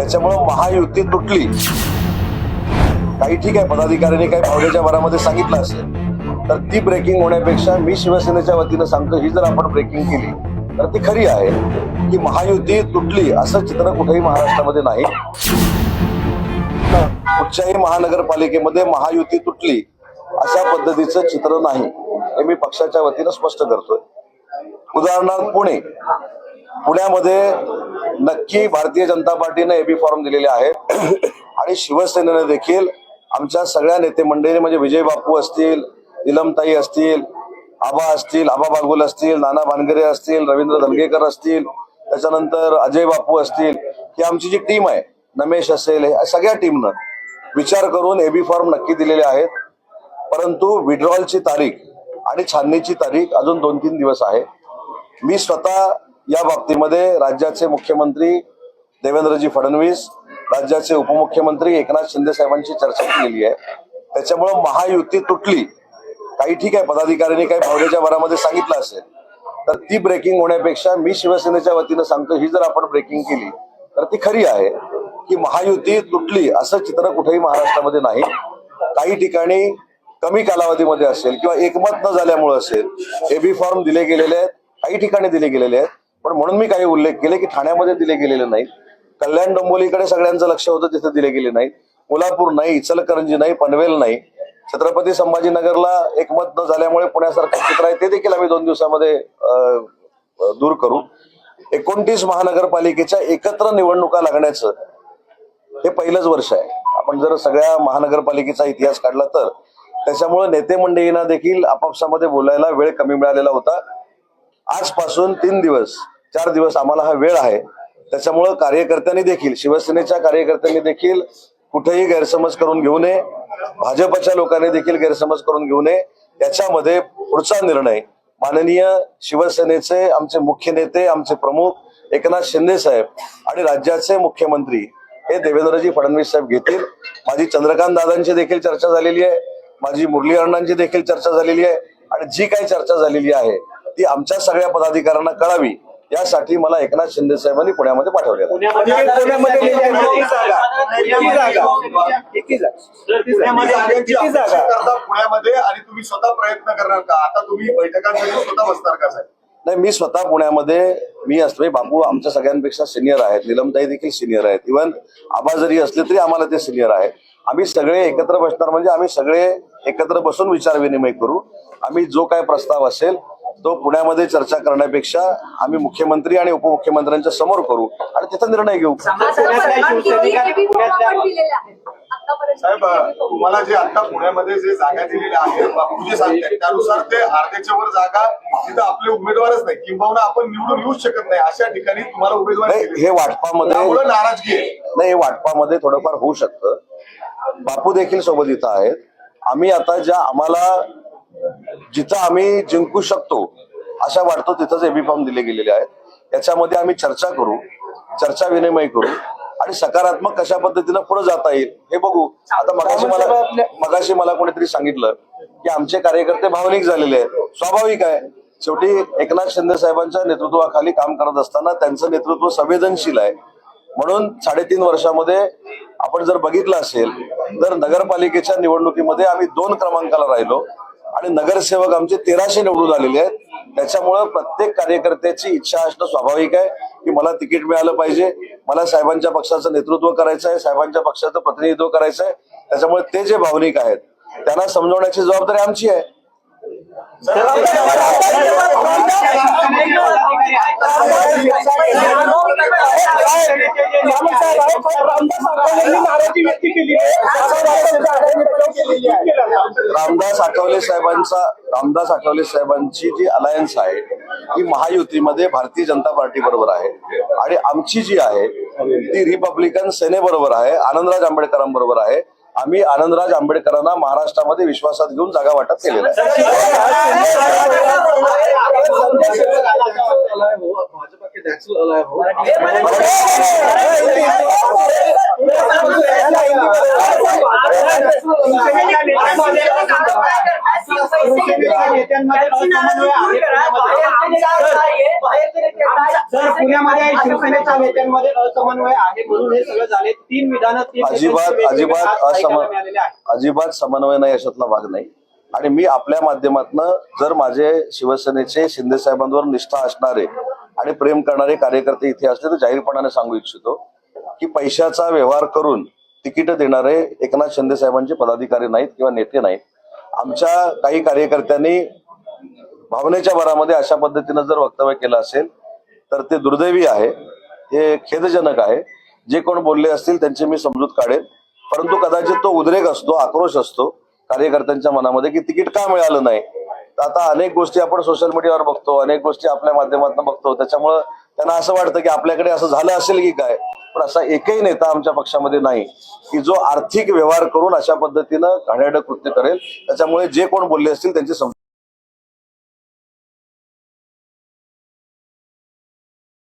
त्याच्यामुळे महायुती तुटली। काही ठीक आहे, पदाधिकाऱ्यांनी काही भावनेच्या भरामध्ये सांगितलं असेल तर ती ब्रेकिंग होण्यापेक्षा मी शिवसेनेच्या वतीनं सांगतो, ही जर आपण ब्रेकिंग केली तर ती खरी आहे की महायुती तुटली असं चित्र कुठेही महाराष्ट्रामध्ये नाही। कुठच्याही महानगरपालिकेमध्ये महायुती तुटली अशा पद्धतीचं चित्र नाही, हे मी पक्षाच्या वतीनं स्पष्ट करतोय। उदाहरणार्थ पुण्यामध्ये नक्की भारतीय जनता पार्टीने एबी फॉर्म दिलेले आहेत आणि शिवसेनेने देखील आमच्या सगळ्या नेते मंडळींनी, म्हणजे विजय बापू असतील, नीलमताई असतील, आबा असतील, आबा बागुल असतील, नाना भानगरे असतील, रवींद्र धनगेकर असतील, त्याच्यानंतर अजय बापू असतील, ही आमची जी टीम आहे, नमेश असेल, सगळ्या टीमनं विचार करून एबी फॉर्म नक्की दिलेले आहेत। परंतु विड्रॉलची तारीख आणि छाननीची तारीख अजून 2-3 दिवस आहे। मी स्वतः या बाबतीमध्ये राज्याचे मुख्यमंत्री देवेंद्रजी फडणवीस, राज्याचे उपमुख्यमंत्री एकनाथ शिंदे साहेबांची चर्चा केलेली आहे। त्याच्यामुळे महायुती तुटली, काही ठीक आहे, पदाधिकाऱ्यांनी काही भावनेच्या भरामध्ये सांगितलं असेल तर ती ब्रेकिंग होण्यापेक्षा मी शिवसेनेच्या वतीनं सांगतो, ही जर आपण ब्रेकिंग केली तर ती खरी आहे की महायुती तुटली असं चित्र कुठेही महाराष्ट्रामध्ये नाही। काही ठिकाणी कमी कालावधीमध्ये असेल किंवा एकमत न झाल्यामुळे असेल एबी फॉर्म दिले गेलेले आहेत, काही ठिकाणी दिले गेलेले आहेत, पण म्हणून मी काही उल्लेख केले की ठाण्यामध्ये दिले गेलेले नाहीत, कल्याण डोंबिवलीकडे सगळ्यांचं लक्ष होतं तिथे दिले गेले नाहीत, कोल्हापूर नाही, इचलकरंजी नाही, पनवेल नाही, छत्रपती संभाजीनगरला एकमत न झाल्यामुळे पुण्यासारखं चित्र आहे ते देखील आम्ही 2 दिवसामध्ये दूर करू। 29 महानगरपालिकेच्या एकत्र निवडणुका लागण्याचं हे पहिलंच वर्ष आहे। आपण जर सगळ्या महानगरपालिकेचा इतिहास काढला तर त्याच्यामुळे नेते मंडळींना देखील आपापसामध्ये बोलायला वेळ कमी मिळालेला होता। आजपासून 4 दिवस आम्हाला हा वेळ आहे, त्याच्यामुळे कार्यकर्त्यांनी देखील, शिवसेनेच्या कार्यकर्त्यांनी देखील कुठेही गैरसमज करून घेऊ नये, भाजपच्या लोकांनी देखील गैरसमज करून घेऊ नये। याच्यामध्ये पुढचा निर्णय माननीय शिवसेनेचे आमचे मुख्य नेते, आमचे प्रमुख एकनाथ शिंदे साहेब आणि राज्याचे मुख्यमंत्री हे देवेंद्रजी फडणवीस साहेब घेतील। माझी चंद्रकांत दादांची देखील चर्चा झालेली आहे, माझी मुरली अण्णांची देखील चर्चा झालेली आहे आणि जी काही चर्चा झालेली आहे ती आमच्या सगळ्या पदाधिकाऱ्यांना कळावी यासाठी मला एकनाथ शिंदे साहेबांनी पुण्यामध्ये पाठवले। पुण्यामध्ये आणि तुम्ही स्वतः प्रयत्न करणार का? आता तुम्ही बैठकांसाठी स्वतः बसणार का साहेब? नाही, मी स्वतः पुण्यामध्ये मी असतोय, बापू आमच्या सगळ्यांपेक्षा सिनियर आहेत, नीलमताई देखील सिनियर आहेत, इव्हन आबा जरी असले तरी आम्हाला ते सिनियर आहेत। आम्ही सगळे एकत्र बसणार, म्हणजे आम्ही सगळे एकत्र बसून विचार विनिमय करू। आम्ही जो काय प्रस्ताव असेल तो पुण्यामध्ये चर्चा करण्यापेक्षा आम्ही मुख्यमंत्री आणि उपमुख्यमंत्र्यांच्या समोर करू आणि तिथं निर्णय घेऊ। साहेब, तुम्हाला जे आता पुण्यामध्ये जे जागा दिलेल्या आहेत, बापू जे सांगतात त्यानुसार ते अर्ध्याच्या वर जागा तिथं आपले उमेदवारच नाही, किंबहुना आपण निवडून येऊच शकत नाही अशा ठिकाणी तुम्हाला उमेदवार हे वाटपामध्ये नाराजगी आहे। नाही, हे वाटपामध्ये थोडंफार होऊ शकतं। बापू देखील सोबत इथं आहेत। आम्ही आता आम्हाला जिथं आम्ही जिंकू शकतो अशा वाटतो तिथंच एबी फॉर्म दिले गेलेले आहेत। याच्यामध्ये आम्ही चर्चा करू, चर्चा विनिमय करू आणि सकारात्मक कशा पद्धतीनं पुढे जाता येईल हे बघू। आता मगाशी मला कोणीतरी सांगितलं की आमचे कार्यकर्ते भावनिक झालेले आहेत, स्वाभाविक आहे। शेवटी एकनाथ शिंदे साहेबांच्या नेतृत्वाखाली काम करत असताना त्यांचं नेतृत्व संवेदनशील आहे, म्हणून 3.5 वर्षामध्ये आपण जर बघितलं असेल तर नगरपालिकेच्या निवडणुकीमध्ये आम्ही 2 क्रमांकाला राहिलो आणि नगरसेवक आमचे 1300 निवडून आलेले आहेत। त्याच्यामुळे प्रत्येक कार्यकर्त्याची इच्छा असणं स्वाभाविक आहे की मला तिकीट मिळालं पाहिजे, मला साहेबांच्या पक्षाचं नेतृत्व करायचं आहे, साहेबांच्या पक्षाचं प्रतिनिधित्व करायचं आहे। त्याच्यामुळे ते जे भावनिक आहेत त्यांना समजवण्याची जबाबदारी आमची आहे। रामदास आठवले साहेबांची जी अलायन्स आहे ती महायुतीमध्ये भारतीय जनता पार्टी बरोबर आहे आणि आमची जी आहे ती रिपब्लिकन सेनेबरोबर आहे, आनंदराज आंबेडकरांबरोबर आहे। आम्ही आनंदराज आंबेडकरांना महाराष्ट्रामध्ये विश्वासात घेऊन जागा वाटप केलेलं आहे। नेत्यांमध्ये असमन्वय आहे सर, पुण्यामध्ये शिवसेनेच्या नेत्यांमध्ये असमन्वय आहे म्हणून हे सगळं झाले. 3 विधानं 3 अजिबात समन्वय नाही, अशातला भाग नाही. आणि मी आपल्या माध्यमातनं जर माझे शिवसेनेचे शिंदे साहेबांवर निष्ठा असणारे आणि प्रेम करणारे कार्यकर्ते इथे असले तर जाहीरपणाने सांगू इच्छितो की पैशाचा व्यवहार करून तिकीट देणारे एकनाथ शिंदे साहेबांचे पदाधिकारी नाहीत किंवा नेते नाहीत. आमच्या काही कार्यकर्त्यांनी भावनेच्या भरामध्ये अशा पद्धतीनं जर वक्तव्य केलं असेल तर ते दुर्दैवी आहे, ते खेदजनक आहे. जे कोण बोलले असतील त्यांची मी समजूत काढेन, परंतु कदाचित तो उद्रेक असतो, आक्रोश असतो कार्यकर्त्यांच्या मनामध्ये की तिकीट का मिळालं नाही. तर आता अनेक गोष्टी आपण सोशल मीडियावर बघतो, अनेक गोष्टी आपल्या माध्यमातून बघतो, त्याच्यामुळं त्यांना असं वाटतं की आपल्याकडे असं झालं असेल की काय. पण असा एकही नेता आमच्या पक्षामध्ये नाही की जो आर्थिक व्यवहार करून अशा पद्धतीनं घाणेरडं कृत्य करेल. त्याच्यामुळे जे कोण बोलले असतील त्यांची समजूत